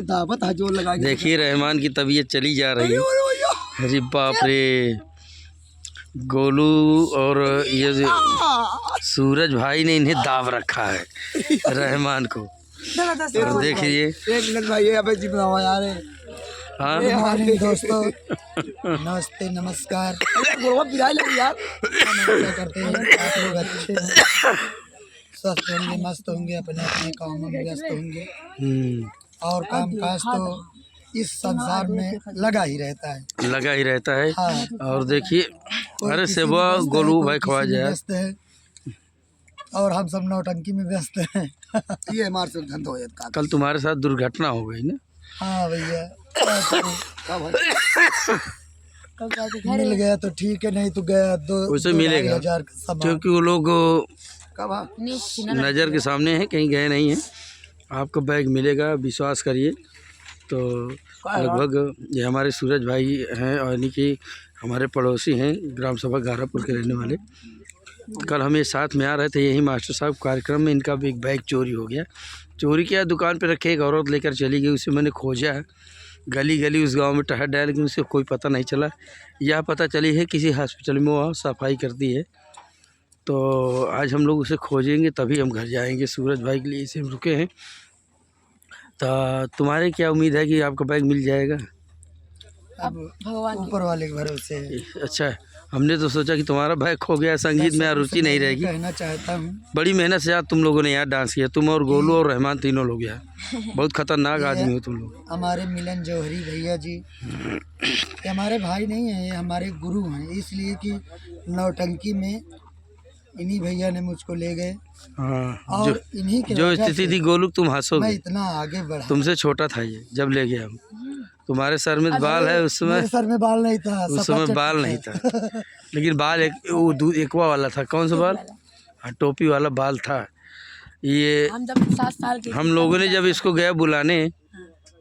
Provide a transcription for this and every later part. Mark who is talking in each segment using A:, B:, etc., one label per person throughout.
A: दावत जोर लगा।
B: देखिए रहमान की तबीयत चली जा रही है। अरे बाप रे, गोलू और ये सूरज भाई ने इन्हें दाव रखा है रहमान को। और देखिए
A: एक मिनट भाई, अबे जी बनाओ यार।
B: हाँ
A: दोस्तों नमस्ते नमस्कार। यार करते हैं आप लोग अच्छे हैं, स्वस्थ होंगे, मस्त होंगे, अपने अपने कामों में व्यस्त होंगे और काम काज तो इस संसार में लगा ही रहता है। हाँ।
B: और देखिए अरे सेवा गोलू भाई खवा जाए
A: व्यस्त है और हम सब नौटंकी में व्यस्त हैं। ये हमारे से धंधा हो जाता।
B: कल तुम्हारे साथ दुर्घटना हो गई ना?
A: हाँ भैया, मिल गया तो ठीक है, नहीं तो गया
B: उसे मिलेगा, क्योंकि वो लोग नज़र के सामने हैं, कहीं गए नहीं हैं। आपको बैग मिलेगा, विश्वास करिए। तो लगभग ये हमारे सूरज भाई हैं और यानी कि हमारे पड़ोसी हैं, ग्राम सभा गारापुर के रहने वाले। कल हम ये साथ में आ रहे थे यही मास्टर साहब कार्यक्रम में, इनका भी एक बैग चोरी हो गया। चोरी किया, दुकान पे रखे, एक औरत लेकर चली गई। उसे मैंने खोजा गली गली उस गांव में टहल डाल, लेकिन उसे कोई पता नहीं चला। यह पता चली है किसी हॉस्पिटल में वहाँ सफाई करती है। तो आज हम लोग उसे खोजेंगे, तभी हम घर जाएंगे। सूरज भाई के लिए इसे हम रुके हैं। तो तुम्हारे क्या उम्मीद है कि आपका बैग मिल जाएगा?
A: अब ऊपर वाले के भरोसे।
B: अच्छा, हमने तो सोचा कि तुम्हारा बैग खो गया, संगीत में रुचि नहीं रहेगी।
A: कहना चाहता हूँ,
B: बड़ी मेहनत से यार तुम लोगों ने यार डांस किया, तुम और गोलू और रहमान तीनों लोग यार बहुत खतरनाक आदमी हो तुम लोग।
A: हमारे मिलन जौहरी भैया जी, ये हमारे भाई नहीं है, ये हमारे गुरु हैं, इसलिए कि नौटंकी में इन्हीं भैया ने मुझको ले गए।
B: हाँ,
A: और इन्हीं के
B: जो स्थिति थी गोलू, तुम हंसोगे,
A: मैं इतना आगे बढ़ा।
B: तुमसे छोटा था ये जब ले गया हम। तुम्हारे सर में बाल है, उस समय
A: सर में बाल नहीं था,
B: उस समय बाल नहीं था, लेकिन बाल एकवा वाला था। कौन सा बाल? हाँ, टोपी वाला बाल था। ये
C: हम जब 7 साल के
B: हम लोगों ने जब इसको गया बुलाने,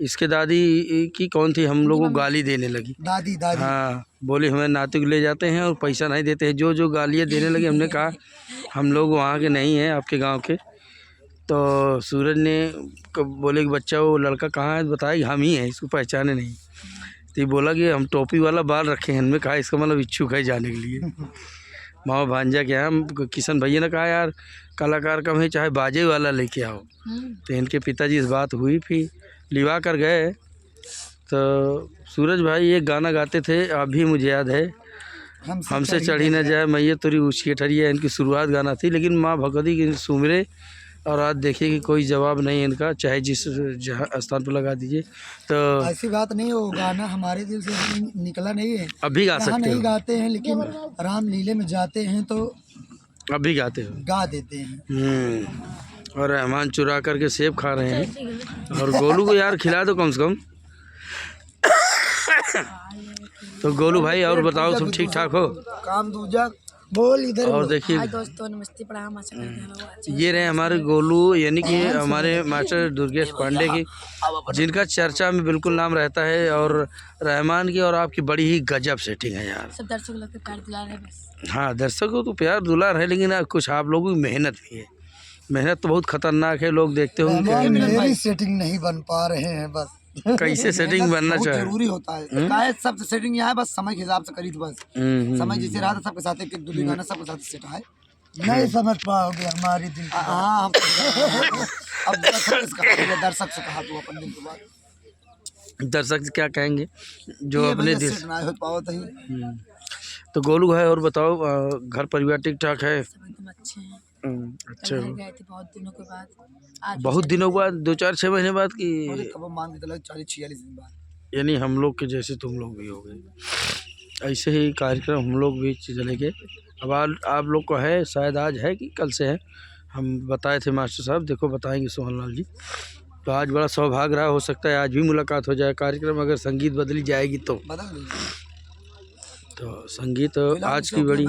B: इसके दादी की कौन थी, हम लोगों को गाली देने लगी।
A: दादी।
B: हाँ, बोले हमें नाती को ले जाते हैं और पैसा नहीं देते हैं, जो गालियाँ देने लगी। हमने कहा हम लोग वहाँ के नहीं हैं, आपके गांव के। तो सूरज ने बोले कि बच्चा वो लड़का कहाँ है, बताया हम ही हैं, इसको पहचाने नहीं। तो ये बोला कि हम टोपी वाला बाल रखे हैं। हमने कहा इसका मतलब इच्छुक है जाने के लिए। मामा भांजा के यहाँ किशन भैया ने कहा यार कलाकार कम है, चाहे बाजे वाला लेके आओ। तो इनके पिताजी इस बात हुई, फिर लिवा कर गए। तो सूरज भाई एक गाना गाते थे, अभी मुझे याद है, हमसे चढ़ी न जाए मैया तोरी ऊँची ठरिया। इनकी शुरुआत गाना थी, लेकिन माँ भगवती की सुमरे। और आज देखिए कि कोई जवाब नहीं है इनका, चाहे जिस जहाँ स्थान पर लगा दीजिए। तो
A: ऐसी बात नहीं, वो गाना हमारे दिल से निकला नहीं है।
B: अभी गा सकते हो?
A: नहीं गाते हैं, लेकिन रामलीले में जाते हैं तो
B: अभी गाते हो,
A: गा देते हैं।
B: और रहमान चुरा करके सेब खा रहे हैं, और गोलू को यार खिला दो कम से कम। तो गोलू भाई और बताओ, सब ठीक ठाक हो?
A: काम दूजा बोल इधर।
B: और देखिए
C: दोस्तों नमस्ते, प्रणाम।
B: ये रहे हमारे गोलू, यानी कि हमारे मास्टर दुर्गेश पांडे की, जिनका चर्चा में बिल्कुल नाम रहता है। और रहमान की और आपकी बड़ी ही गजब सेटिंग है यार।
C: सब दर्शकों लोग प्यार दुलार है बस।
B: हाँ, दर्शकों तो प्यार दुलार है, लेकिन कुछ आप लोगों की मेहनत भी है। मेहनत तो बहुत खतरनाक है, लोग देखते होंगे।
A: मेरी सेटिंग नहीं बन पा रहे हैं बस।
B: कैसे सेटिंग बनना चाहिए,
A: जरूरी होता है। काय सब सेटिंग यहाँ है, बस समय के हिसाब से करी थी बस। समय जैसे रहा था सबके साथ, एक दो गाना सबके साथ सेट है। नहीं समझ पाओगे हमारी दिल। हाँ, अब दर्शक से कहा तू अपन दिल के बाद।
B: दर्शक क्या कहेंगे जो अपने दिल से
A: ना हो पाओ
B: तो गोलू भाई और बताओ, घर परिवार ठीक ठाक है?
C: एकदम अच्छे हैं।
B: अच्छा,
C: गए थे बहुत दिनों के बाद, आज
B: बहुत दिनों के बाद, 2-4-6 महीने बाद की,
A: मान के 40-46 दिन बाद।
B: यानी हम लोग के जैसे तुम लोग भी हो गए। ऐसे ही कार्यक्रम हम लोग भी चले गए। अब आप लोग को है, शायद आज है कि कल से है, हम बताए थे मास्टर साहब, देखो बताएंगे सोहन लाल जी। तो आज बड़ा सौभाग्य रहा, हो सकता है आज भी मुलाकात हो जाए। कार्यक्रम अगर संगीत बदली जाएगी तो संगीत आज की बड़ी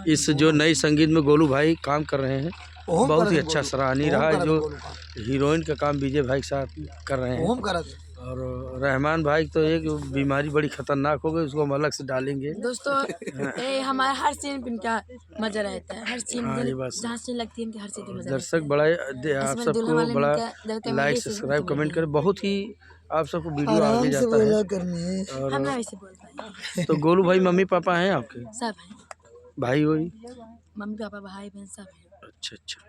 B: इस जो नई संगीत में गोलू भाई काम कर रहे हैं, बहुत ही अच्छा सराहनीय रहा है। जो हीरोइन का काम विजय भाई के साथ कर रहे हैं, और रहमान भाई तो एक बीमारी बड़ी खतरनाक हो गई, उसको हम अलग से डालेंगे।
C: दोस्तों ये हमारा हर सीन पे इनका मजा रहता है, हर सीन
B: हाँ, ये बात
C: जहाँ सीन लगती है इनकी हर सीन पे मजा
B: दर्शक
C: रहता
B: बड़ा आप
C: इसमें दुल्हन
B: सबको
C: वाले
B: बड़ा
C: इनका जब कैमरे
B: लाइक
C: से
B: सब्सक्राइब
C: तो
B: कमेंट करें, बहुत ही आप सबको वीडियो आगे
A: आराम से
B: जाता
A: बोला
B: है।
A: करनी है।
C: है। हम ना वैसे बोल पाए
B: तो गोलू भाई मम्मी पापा हैं आपके?
C: सब है,
B: भाई वही?
C: मम्मी पापा भाई बहन सब है।
B: अच्छा अच्छा।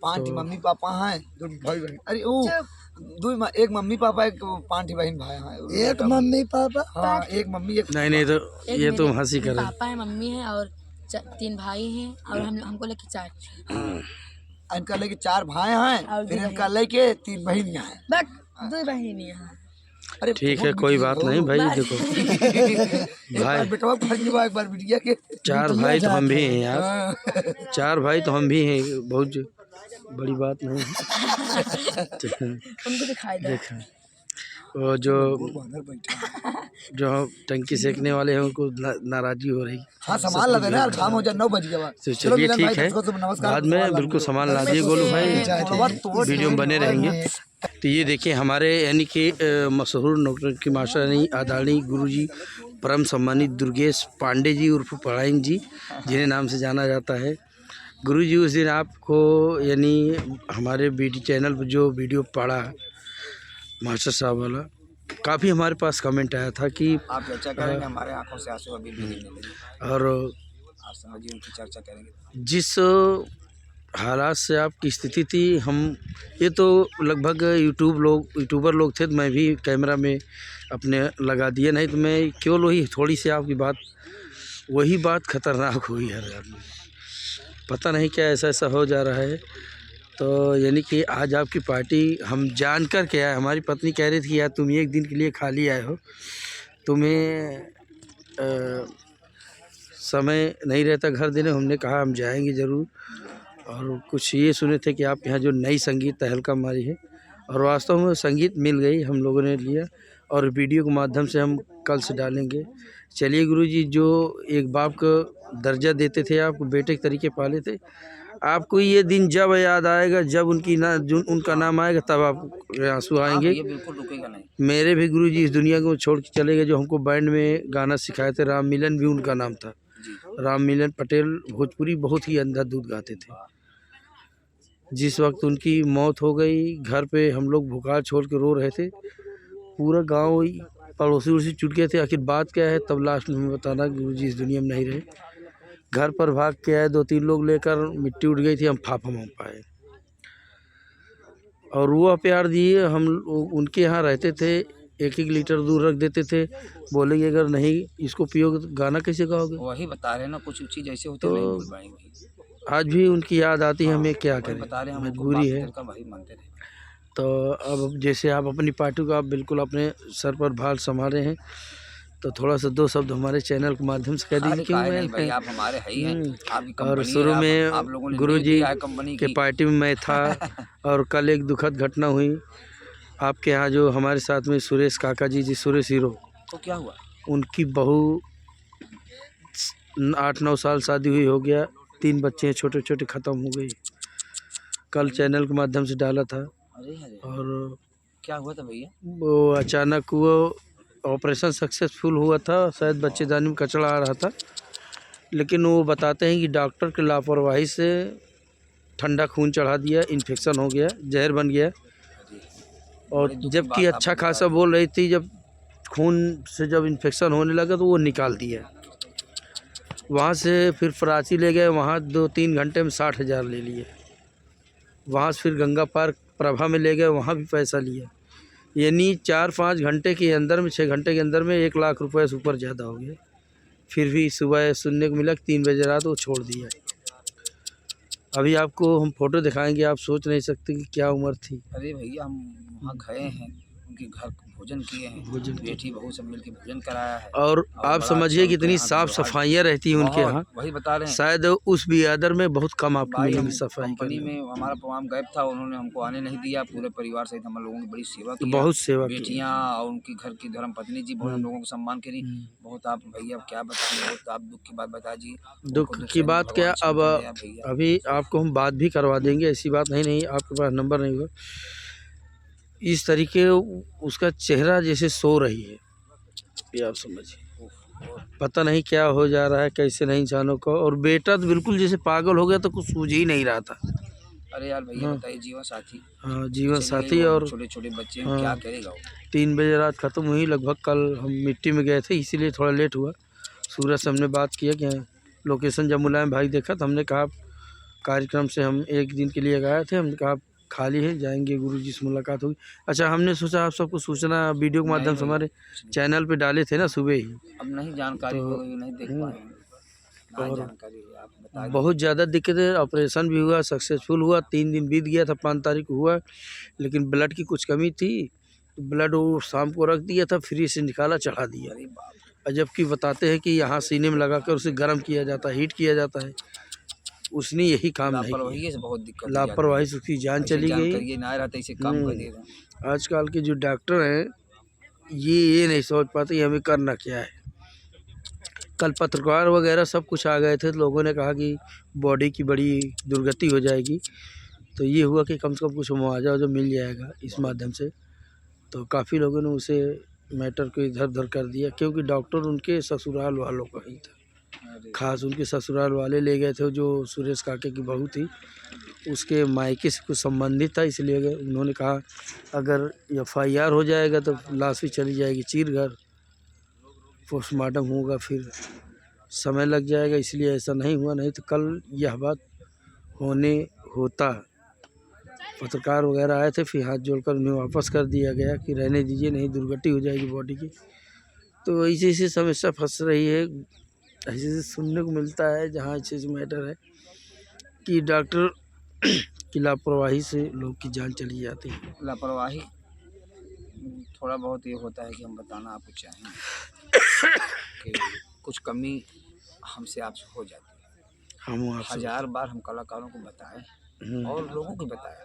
A: 5 मम्मी पापा हैं, 2 भाई बहन। अरे ओ एक मम्मी पापा, एक 5 बहन भाई हैं। एक मम्मी पापा, हाँ एक मम्मी एक
B: नहीं तो
C: एक
B: ये तो
C: मेरे
B: हंसी कर रहे
C: पापा है, मम्मी है और 3 भाई हैं और हमको लेके 4।
A: इनका लेके 4 भाई हैं,
C: और
A: फिर
C: दो
A: इनका लेके 3 बहनियां हैं।
C: बस 2 बहन नहीं है।
A: अरे
B: ठीक है, कोई बात नहीं भाई। देखो
A: एक बार
B: भाई
A: बेटवा फर्ज हुआ, एक बार बिटिया के।
B: 4 भाई तो हम भी हैं यार,
A: हाँ।
B: 4 भाई तो हम भी हैं, बहुत बड़ी बात नहीं है।
C: उनको दिखाई दे।
B: देखा वो जो टंकी सेकने वाले हैं उनको नाराजगी हो रही।
A: हाँ सामान ला देना यार, काम हो जाए 9 बज गया।
B: तो चलिए ठीक है, बाद में बिल्कुल सामान ला दिए गोलू भाई, वीडियो में बने रहेंगे। तो ये देखिए हमारे यानी कि मशहूर नौकर की मास्टर यानी आदरणीय गुरुजी परम सम्मानित दुर्गेश पांडे जी उर्फ पढ़ाइन जी, जिन्हें नाम से जाना जाता है। गुरुजी उस दिन आपको यानी हमारे बीडी चैनल पर जो वीडियो पड़ा मास्टर साहब वाला, काफ़ी हमारे पास कमेंट आया था कि
A: आप चर्चा करेंगे, हमारे आंखों से आंसू अभी भी गिरने लगे।
B: और
A: आप समझिए उनकी चर्चा करेंगे।
B: जिस हालात से आपकी स्थिति थी, हम ये तो लगभग यूट्यूबर लोग थे, तो मैं भी कैमरा में अपने लगा दिए, नहीं तो मैं केवल वही थोड़ी सी आपकी वही बात खतरनाक हुई है यार, पता नहीं क्या ऐसा ऐसा हो जा रहा है। तो यानी कि आज आपकी पार्टी हम जान कर के आए, हमारी पत्नी कह रही थी यार तुम 1 दिन के लिए खाली आए हो, तुम्हें समय नहीं रहता घर देने, हमने कहा हम जाएंगे ज़रूर। और कुछ ये सुने थे कि आप यहाँ जो नई संगीत तहलका मारी है, और वास्तव में संगीत मिल गई, हम लोगों ने लिया और वीडियो के माध्यम से हम कल से डालेंगे। चलिए गुरुजी, जो एक बाप का दर्जा देते थे, आपको बेटे के तरीके पाले थे, आपको ये दिन जब याद आएगा, जब उनका नाम आएगा तब आप आंसू आएंगे।
A: ये बिल्कुल रुकेगा नहीं।
B: मेरे भी गुरुजी इस दुनिया को छोड़ के चले गए, जो हमको बैंड में गाना सिखाए थे, राम मिलन भी उनका नाम था। राम मिलन पटेल भोजपुरी बहुत ही अंधाधुंध गाते थे। जिस वक्त उनकी मौत हो गई, घर पे हम लोग भुखार छोड़ के रो रहे थे, पूरा गांव पड़ोसी उड़ोसी जुट गए थे। आखिर बात क्या है तब लास्ट में हमें बताना, गुरुजी इस दुनिया में नहीं रहे। घर पर भाग के आए, 2-3 लोग लेकर, मिट्टी उठ गई थी, हम फाफा मार पाए। और वो प्यार दिए, हम उनके यहाँ रहते थे, 1-1 लीटर दूध रख देते थे, बोलेंगे अगर नहीं इसको पियोगे तो गाना कैसे गाओगे।
A: वही बता रहे ना, कुछ चीज ऐसे होते नहीं बोल पाएंगे।
B: आज भी उनकी याद आती है, हमें क्या करें,
A: बता रहे हैं,
B: मजबूरी है।
A: भाई मानते थे।
B: तो अब जैसे आप अपनी पार्टी को आप बिल्कुल अपने सर पर भार संभाले हैं, तो थोड़ा सा 2 शब्द हमारे चैनल के माध्यम से कह दीजिए कि मैं
A: आप हमारे है ही हैं, आपकी कंपनी
B: और शुरू में
A: आप लोगों ने
B: गुरुजी
A: कंपनी
B: के पार्टी में मैं था। और कल एक दुखद घटना हुई आपके यहाँ, जो हमारे साथ में सुरेश काका जी सुरेश हीरो,
A: तो क्या हुआ?
B: उनकी बहू 8-9 साल शादी हुई, हो गया 3 बच्चे हैं, छोटे छोटे, ख़त्म हो गई। कल चैनल के माध्यम से डाला था। और
A: क्या हुआ था भैया?
B: वो अचानक वो ऑपरेशन सक्सेसफुल हुआ था, शायद बच्चेदानी में कचरा आ रहा था, लेकिन वो बताते हैं कि डॉक्टर की लापरवाही से ठंडा खून चढ़ा दिया, इन्फेक्शन हो गया, जहर बन गया। और जबकि अच्छा खासा बोल रही थी, जब खून से जब इन्फेक्शन होने लगा तो वो निकाल दिया। वहाँ से फिर फराची ले गए, वहाँ 2-3 घंटे में 60,000 ले लिए। वहाँ से फिर गंगा पार्क प्रभा में ले गए, वहाँ भी पैसा लिया। यानी 4-5 घंटे के अंदर में, 6 घंटे के अंदर में 1 लाख रुपये से ऊपर ज़्यादा हो गया। फिर भी सुबह सुनने को मिला कि 3 बजे रात वो छोड़ दिया। अभी आपको हम फ़ोटो दिखाएंगे, आप सोच नहीं सकते कि क्या उम्र थी।
A: अरे भैया, हम वहाँ गए हैं, उनके घर भोजन किए हैं, बेटी बहू सब मिलकर भोजन कराया है।
B: और आप समझिए कितनी साफ़ सफाइयाँ रहती हैं उनके यहाँ।
A: वही बता रहे हैं,
B: शायद उस बियादर में बहुत कम आपको मिलेंगी सफाई
A: कंपनी में। हमारा प्रोग्राम गायब था, उन्होंने हमको आने नहीं दिया, पूरे परिवार सहित हम लोगों की बड़ी सेवा की,
B: बहुत सेवा की।
A: बेटियाँ और उनकी घर की धर्म पत्नी जी बहुत हम लोगों को सम्मान करी। बहुत आप भैया क्या बताएं, बहुत आप दुख की बात बता जी।
B: दुख की बात क्या, अब अभी आपको हम बात भी करवा देंगे, ऐसी बात नहीं आपके पास नंबर नहीं होगा। इस तरीके उसका चेहरा जैसे सो रही है, ये आप समझिए। पता नहीं क्या हो जा रहा है, कैसे नहीं इंसानों को। और बेटा तो बिल्कुल जैसे पागल हो गया, तो कुछ सूझ ही नहीं रहा था।
D: अरे यार भैया बताइए, जीवन साथी
B: हाँ, जीवन
D: चले
B: साथी।
D: गए,
B: और
D: छोटे छोटे बच्चे हैं,
B: हाँ,
D: क्या करेगा वो।
B: 3 बजे रात ख़त्म हुई लगभग। कल हम मिट्टी में गए थे, इसीलिए थोड़ा लेट हुआ। सूरज से हमने बात किया कि लोकेशन जब मुलायम भाई देखा तो हमने कहा कार्यक्रम से हम 1 दिन के लिए गए थे, हमने कहा खाली है, जाएंगे, गुरुजी से मुलाकात हुई। अच्छा, हमने सोचा आप सबको सूचना वीडियो के माध्यम से हमारे चैनल पे डाले थे ना सुबह ही।
D: अब नहीं जानकारी
B: तो
D: हो गई, नहीं देख पाए, ना जानकारी है, आप बता
B: बहुत ज़्यादा दिक्कतें। ऑपरेशन भी हुआ, सक्सेसफुल हुआ, 3 दिन बीत गया था, 5 तारीख को हुआ। लेकिन ब्लड की कुछ कमी थी, तो ब्लड वो शाम को रख दिया था, फ्री से निकाला, चढ़ा दिया।
D: अरे बाप रे।
B: और जबकि बताते हैं कि यहाँ सीने में लगा कर उसे गर्म किया जाता है, हीट किया जाता है। उसने यही काम नहीं किया।
D: लापरवाही से बहुत दिक्कत है।
B: लापरवाही से उसकी जान चली गई।
D: जानकारी ना रहता इसे काम कर दे रहे हैं।
B: आजकल के जो डॉक्टर हैं ये नहीं समझ पाते हमें करना क्या है। कल पत्रकार वगैरह सब कुछ आ गए थे, तो लोगों ने कहा कि बॉडी की बड़ी दुर्गति हो जाएगी। तो ये हुआ कि कम से कम कुछ मुआवजा जो मिल जाएगा इस माध्यम से। तो काफ़ी लोगों ने उसे मैटर को इधर उधर कर दिया, क्योंकि डॉक्टर उनके ससुराल वालों का ही था। खास उनके ससुराल वाले ले गए थे, जो सुरेश काके की बहू थी उसके मायके से कुछ संबंधित था, इसलिए अगर उन्होंने कहा अगर FIR हो जाएगा तो लाश भी चली जाएगी चीरघर, पोस्टमार्टम होगा, फिर समय लग जाएगा, इसलिए ऐसा नहीं हुआ। नहीं तो कल यह बात होता। पत्रकार वगैरह आए थे, फिर हाथ जोड़कर उन्हें वापस कर दिया गया कि रहने दीजिए, नहीं दुर्गति हो जाएगी बॉडी की। तो ऐसी ऐसी समस्या फंस रही है। ऐसे ऐसे सुनने को मिलता है जहाँ ऐसे ऐसे मैटर है कि डॉक्टर की लापरवाही से लोग की जान चली जाती है।
D: लापरवाही थोड़ा बहुत ये होता है कि हम बताना आपको चाहेंगे कि कुछ कमी हमसे आपसे हो जाती है।
B: हम आपसे
D: 1000 बार हम कलाकारों को बताएं और लोगों को बताएं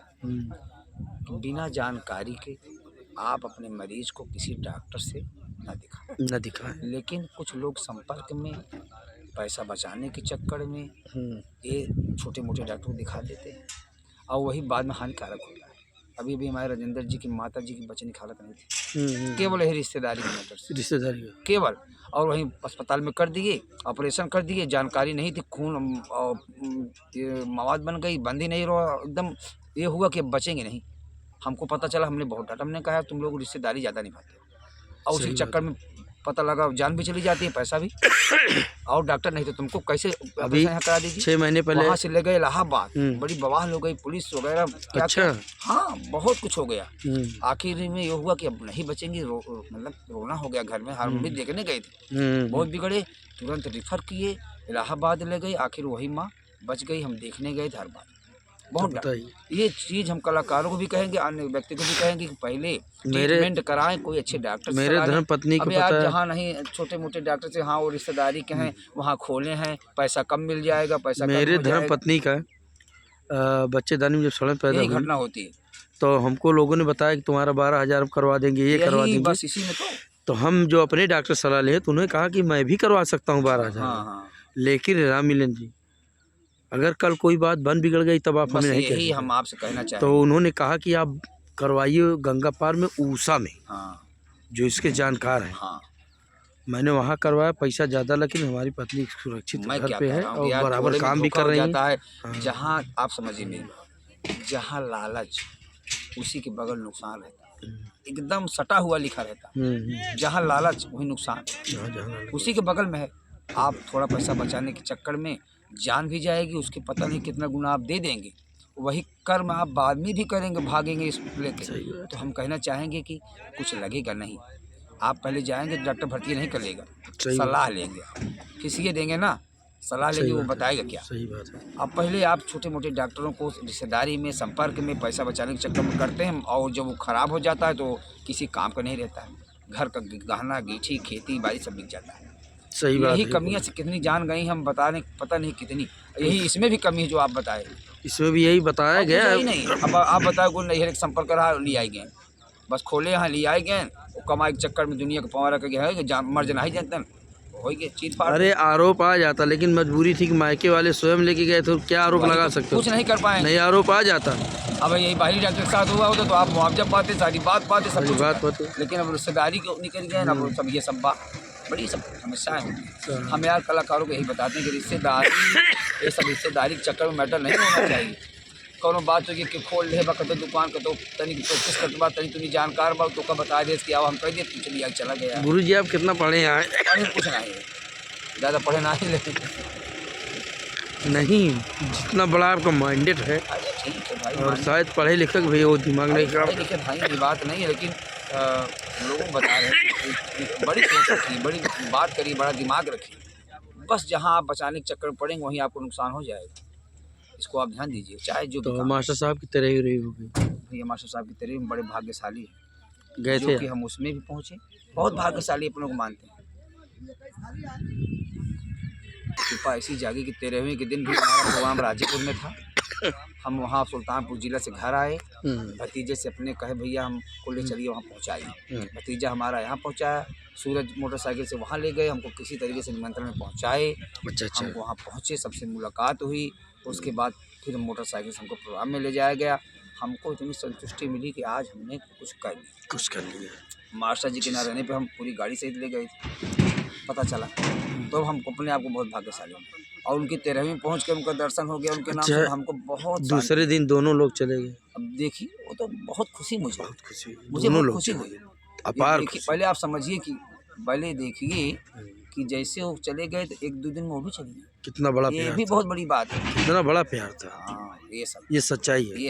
D: कि बिना जानकारी के आप अपने मरीज को किसी डॉक्टर से न दिखाएं। लेकिन कुछ लोग संपर्क में पैसा बचाने के चक्कर में ये छोटे मोटे डॉक्टर को दिखा देते हैं और वही बाद में हानिकारक होता है। अभी भी हमारे राजेंद्र जी की माता जी की बचने की हालत नहीं थी, केवल यही रिश्तेदारी की मैटर से,
B: रिश्तेदारी
D: केवल। और वहीं अस्पताल में कर दिए, ऑपरेशन कर दिए, जानकारी नहीं थी, खून मवाद बन गई, बंद ही नहीं रहा, एकदम ये हुआ कि बचेंगे नहीं। हमको पता चला, हमने बहुत डांटा, हमने कहा तुम लोग रिश्तेदारी ज़्यादा निभाते हो, और उसी चक्कर में पता लगा जान भी चली जाती है, पैसा भी, और डॉक्टर नहीं तो तुमको कैसे
B: अभी
D: यहाँ करा दीजिए।
B: 6 महीने पहले
D: वहाँ से ले गए इलाहाबाद, बड़ी बवाल हो गई, पुलिस वगैरह क्या
B: अच्छा।
D: क्या, हाँ बहुत कुछ हो गया। आखिर में ये हुआ कि अब नहीं बचेंगी, मतलब रोना हो गया घर में। हम भी देखने गए थे, बहुत बिगड़े, तुरंत रिफर किए, इलाहाबाद ले गए, आखिर वही माँ बच गई। हम देखने गए थे हर बार, बहुत ये चीज़ हम कलाकारों को भी कहेंगे, अन्य व्यक्ति को भी कहेंगे कि पहले ट्रीटमेंट कराएं, कोई अच्छे डॉक्टर से।
B: मेरे धर्म पत्नी को
D: अभी
B: पता
D: आज
B: है,
D: जहाँ नहीं छोटे मोटे डॉक्टर से, हाँ वो रिश्तेदारी के हैं, वहाँ खोले हैं, पैसा कम मिल जाएगा, पैसा कम
B: मेरे
D: हो
B: धर्म
D: जाएगा।
B: पत्नी का बच्चेदानी में जब सड़न पैदा
D: यही
B: हुई
D: घटना होती है,
B: तो हमको लोगों ने बताया कि तुम्हारा 12,000 करवा देंगे, ये करवा
D: यही
B: देंगे।
D: बस इसी में
B: तो हम जो अपने डॉक्टर सलाह लिए तो उन्होंने कहा कि मैं भी करवा सकता हूँ 12,000।
D: हाँ।
B: लेकिन राम मिलन जी, अगर कल कोई बात बन बिगड़ गई तब आप
D: बस
B: हमें नहीं
D: यही
B: कह
D: हम आपसे कहना
B: सकते।
D: चाहेंगे।
B: तो उन्होंने कहा कि आप करवाइए गंगा पार में ऊषा में,
D: हाँ
B: जो इसके जानकार हैं।
D: हाँ,
B: मैंने वहाँ करवाया, पैसा ज़्यादा, लेकिन हमारी पत्नी सुरक्षित
D: मैं
B: घर
D: क्या
B: पे
D: कह
B: है
D: रहा हूँ
B: और
D: यार,
B: बराबर
D: थोड़े में
B: काम भी
D: धोखा
B: कर
D: हो
B: रही
D: जाता
B: है।
D: है। जहाँ आप समझिए नहीं, जहाँ लालच उसी के बगल नुकसान रहता है, एकदम सटा हुआ लिखा रहता है। जहाँ लालच वही नुकसान, उसी के बगल में है। आप थोड़ा पैसा बचाने के चक्कर में जान भी जाएगी, उसके पता नहीं कितना गुना आप दे देंगे, वही कर्म आप बाद में भी करेंगे, भागेंगे इस लेके। तो हम कहना चाहेंगे कि कुछ लगेगा नहीं, आप पहले जाएंगे, डॉक्टर भर्ती नहीं करेगा, सलाह लेंगे, किसी देंगे ना, सलाह लेंगे, वो बताएगा क्या।
B: सही बात है।
D: अब पहले आप छोटे मोटे डॉक्टरों को रिश्तेदारी में, संपर्क में पैसा बचाने के चक्कर में करते हैं, और जब वो ख़राब हो जाता है तो किसी काम का नहीं रहता है, घर का गहना गीठी खेती बाड़ी सब बिक जाता है।
B: सही बात
D: यही
B: है।
D: कमियां से कितनी जान गई हम बताने, पता नहीं कितनी। यही इसमें भी कमी है जो आप बताए,
B: इसमें भी यही बताया गया
D: यही
B: है।
D: नहीं। अब आप बताए कोई नहीं संपर्क रहा, ले आए गए, बस खोले यहाँ ले आए गए, वो कमाई के चक्कर में दुनिया को पवारा करके है, मर जाना ही जानते हैं, हो गया चीत फाड़।
B: अरे आरोप आ जाता, लेकिन मजबूरी थी कि मायके वाले स्वयं लेके गए, तो क्या आरोप लगा सकते हो?
D: कुछ नहीं कर पाए।
B: नहीं, आरोप आ जाता।
D: अब यही बाहरी डॉक्टर के साथ हुआ होता तो आप मुआवजा पाते, सारी बात पाते, सब कुछ
B: बात
D: पाते। लेकिन अब रिश्तेदारी को निकल गए ना, वो सब ये सब बड़ी सब समस्याएं होती हैं। हम यार कलाकारों को यही बताते हैं कि रिश्तेदारी, ये सब रिश्तेदारी के चक्कर में मैटर नहीं होना चाहिए। कोनो बात होगी कि खोल ले कतो दुकान कतो तनी कोशिश करते बात तनी तुनी जानकार बा तो का बता दे कि अब हम कह दिए तू चली आ चला गया।
B: गुरुजी आप कितना पढ़े हैं?
D: पढ़े कुछ नहीं है, ज़्यादा पढ़े नहीं, लेकिन
B: नहीं, जितना बड़ा आपका माइंडेड है,
D: अरे ठीक है भाई,
B: और शायद पढ़े लिखे भी वो दिमाग नहीं
D: पढ़े लिखे भाई की बात नहीं है, लेकिन लोगों को बता रहे हैं कि बड़ी सोच रखी, बड़ी बात करी, बड़ा दिमाग रखी। बस जहाँ आप बचाने के चक्कर में पड़ेंगे वहीं आपको नुकसान हो जाएगा। इसको आप ध्यान दीजिए, चाहे जो
B: तो मास्टर साहब की तरह ही रही होगी।
D: भैया मास्टर साहब की तरह बड़े भाग्यशाली हैं,
B: गए
D: जो
B: थे
D: कि हम उसमें भी पहुँचे। बहुत भाग्यशाली अपनों को मानते हैं। कृपा ऐसी जागी कि 13वें के दिन भी हमारा प्रोग्राम राजीपुर में था। हम वहाँ सुल्तानपुर जिला से घर आए, भतीजे से अपने कहे भैया हमको ले चलिए वहाँ पहुँचाइए। भतीजा हमारा यहाँ पहुँचाया, सूरज मोटरसाइकिल से वहाँ ले गए, हमको किसी तरीके से निमंत्रण में पहुँचाए।
B: अच्छा।
D: हम वहाँ पहुँचे, सबसे मुलाकात हुई। उसके बाद फिर मोटरसाइकिल से हमको प्रोग्राम में ले जाया गया। हमको इतनी संतुष्टि मिली कि आज हमने कुछ कर लिया। मास्टर जी के ना रहने पे हम पूरी गाड़ी सहित ले गए थे, पता चला। तो हमको अपने आप को बहुत भाग्यशाली हैं। और उनकी 13वीं पहुँच के उनका दर्शन हो गया, उनके नाम से हमको बहुत।
B: दूसरे दिन दोनों लोग चले गए।
D: अब देखिए, वो तो बहुत खुशी मुझे बहुत खुशी हुई,
B: अपार।
D: पहले आप समझिए कि पहले देखिए कि जैसे वो चले गए तो 1-2 दिन में वो भी चले गए।
B: कितना बड़ा
D: ये
B: प्यार
D: भी
B: था।
D: बहुत बड़ी बात है।
B: कितना बड़ा प्यार था।
D: हाँ,
B: ये सच्चाई है।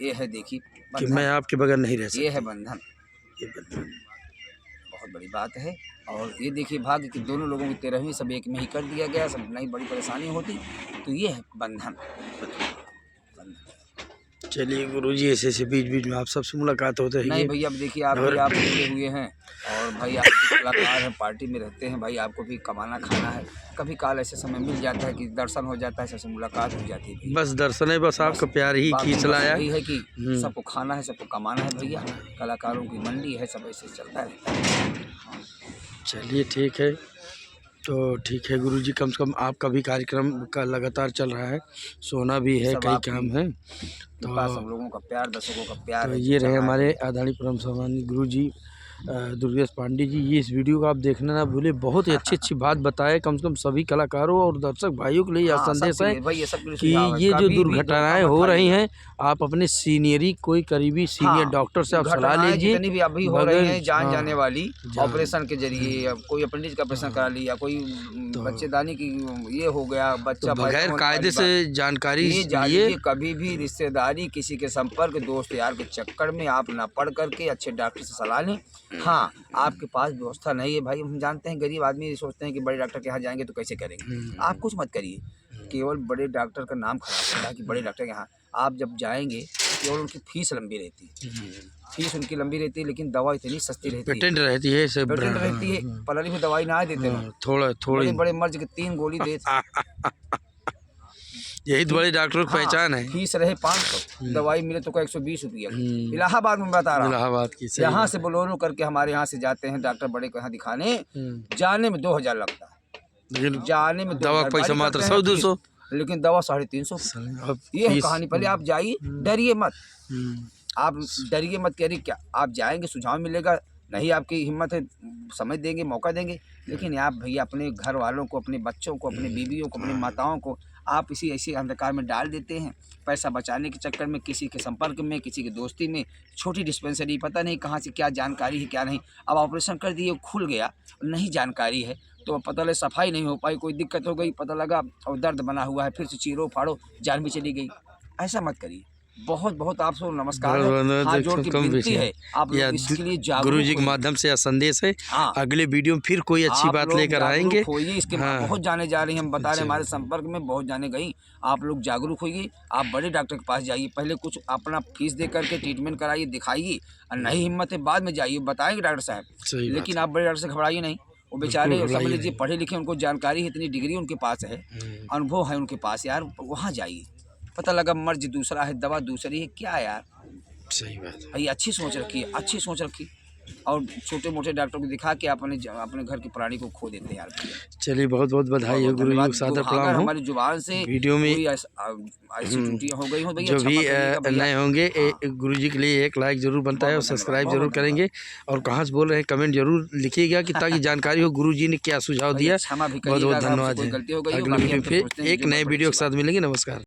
D: ये है देखिए
B: कि मैं आपके बगैर नहीं रह सकता।
D: ये है बंधन,
B: ये बंधन
D: बहुत बड़ी बात है। और ये देखिए भाग्य कि दोनों लोगों की 13वीं सब एक में ही कर दिया गया, सब नहीं बड़ी परेशानी होती। तो ये है बंधन।
B: चलिए गुरुजी, ऐसे बीच बीच में आप सबसे मुलाकात होते हैं।
D: नहीं भैया, अब देखिए आप भी आप जुड़े हुए हैं, और भाई आप भी कलाकार हैं, पार्टी में रहते हैं भाई, आपको भी कमाना खाना है। कभी काल ऐसे समय मिल जाता है कि दर्शन हो जाता है, सबसे मुलाकात हो जाती है।
B: बस दर्शन है, बस आपका प्यार ही खींच लाया
D: यही है कि सबको खाना है, सबको कमाना है भैया। कलाकारों की मंडी है, सब ऐसे चलता है।
B: चलिए ठीक है, तो ठीक है गुरुजी, कम से कम आपका भी कार्यक्रम का लगातार चल रहा है, सोना भी है, कई काम है। तो
D: सब लोगों का प्यार, दर्शकों का प्यार
B: तो
D: है।
B: ये रहे हमारे आदरणीय परम सम्मानीय गुरुजी दुर्गेश पांडे जी। ये इस वीडियो को आप देखना ना भूले, बहुत ही अच्छी बात बताए, कम से कम सभी कलाकारों और दर्शक भाइयों के लिए यह संदेश है कि ये जो दुर्घटनाएं हो रही हैं, आप अपने सीनियरी कोई करीबी सीनियर डॉक्टर से आप सलाह लीजिए।
D: जितनी भी अभी हो रही हैं जान जाने वाली, ऑपरेशन के जरिए, कोई अपेंडिक्स का ऑपरेशन करा लिया, कोई बच्चेदानी की ये हो गया, बच्चा
B: बगैर कायदे से जानकारी लिए
D: कभी भी रिश्तेदारी, किसी के संपर्क, दोस्त यार के चक्कर में आप ना पढ़ करके अच्छे डॉक्टर से सलाह लें। हाँ, आपके पास व्यवस्था नहीं है भाई, हम जानते हैं गरीब आदमी सोचते हैं कि बड़े डॉक्टर के यहाँ जाएंगे तो कैसे करेंगे। आप कुछ मत करिए, केवल बड़े डॉक्टर का नाम खराब होता है कि बड़े डॉक्टर के यहाँ आप जब जाएंगे, केवल उनकी फीस लंबी रहती है, फीस उनकी लंबी रहती है, लेकिन दवा इतनी सस्ती रहती है,
B: पेटेंट रहती है,
D: पलरी में दवाई ना देते हैं,
B: थोड़ी
D: बड़े मर्ज के 3 गोली देते।
B: यही तो बड़े डॉक्टरों की पहचान है।
D: फीस रहे 500, दवाई मिले तो 120 रुपया। इलाहाबाद में बता रहा हूँ,
B: इलाहाबाद की
D: यहाँ से बोलोरो करके हमारे यहाँ से जाते हैं डॉक्टर बड़े को यहाँ दिखाने, जाने में 2000 लगता है, जाने में
B: दवा का पैसा मात्र 100-200,
D: लेकिन दवा 350। ये है कहानी। पहले आप जाइए, डरिए मत, आप डरिए मत, कह रही क्या आप जाएंगे सुझाव मिलेगा, नहीं आपकी हिम्मत है, समझ देंगे, मौका देंगे। लेकिन आप भैया अपने घर वालों को, अपने बच्चों को, अपनी बीवियों को, अपनी माताओं को आप इसी ऐसे अंधकार में डाल देते हैं, पैसा बचाने के चक्कर में, किसी के संपर्क में, किसी की दोस्ती में। छोटी डिस्पेंसरी, पता नहीं कहाँ से क्या जानकारी है क्या नहीं। अब ऑपरेशन कर दिए, खुल गया, नहीं जानकारी है तो पता लगे सफाई नहीं हो पाई, कोई दिक्कत हो गई, पता लगा और दर्द बना हुआ है, फिर से चीरो फाड़ो, जान भी चली गई। ऐसा मत करिए। बहुत बहुत आपसे नमस्कार है, हाथ जोड़ के विनती है, आप लोग इसके लिए जागरूक
B: गुरु जी के माध्यम से यह संदेश है। अगले वीडियो में फिर कोई अच्छी बात लेकर आएंगे।
D: इसके बहुत जाने जा रही हैं, हम बता रहे हैं, हमारे संपर्क में बहुत जाने गई। आप लोग जागरूक होइए, आप बड़े डॉक्टर के पास जाइए, पहले कुछ अपना फीस दे करके ट्रीटमेंट कराइए, दिखाइए, और नहीं हिम्मत है बाद में जाइए, बताएंगे डॉक्टर साहब। लेकिन आप बड़े डॉक्टर से घबराइए नहीं, वो बेचारे समझ लीजिए पढ़े लिखे, उनको जानकारी है, इतनी डिग्री उनके पास है, अनुभव है उनके पास, यार वहाँ जाइए। पता लगा मर्ज दूसरा है, दवा दूसरी है, क्या यार।
B: सही बात है
D: भाई, अच्छी सोच रखी है, अच्छी सोच रखी। और छोटे मोटे डॉक्टर को दिखा के अपने घर के प्राणी को खो देते हैं यार।
B: चलिए बहुत बहुत बधाई है गुरु जी को, सादर प्रणाम हो।
D: हमारी जुबान से
B: वीडियो में
D: ऐसी त्रुटियां हो गई हो भैया,
B: जो भी नए होंगे गुरु जी के लिए एक लाइक जरूर बनता है और सब्सक्राइब जरूर करेंगे, और कहाँ से बोल रहे हैं कमेंट जरूर लिखिएगा कि ताकि जानकारी हो गुरु जी ने क्या सुझाव दिया। बहुत बहुत धन्यवाद है। अगले वीडियो पे एक नए वीडियो के साथ मिलेंगे। नमस्कार।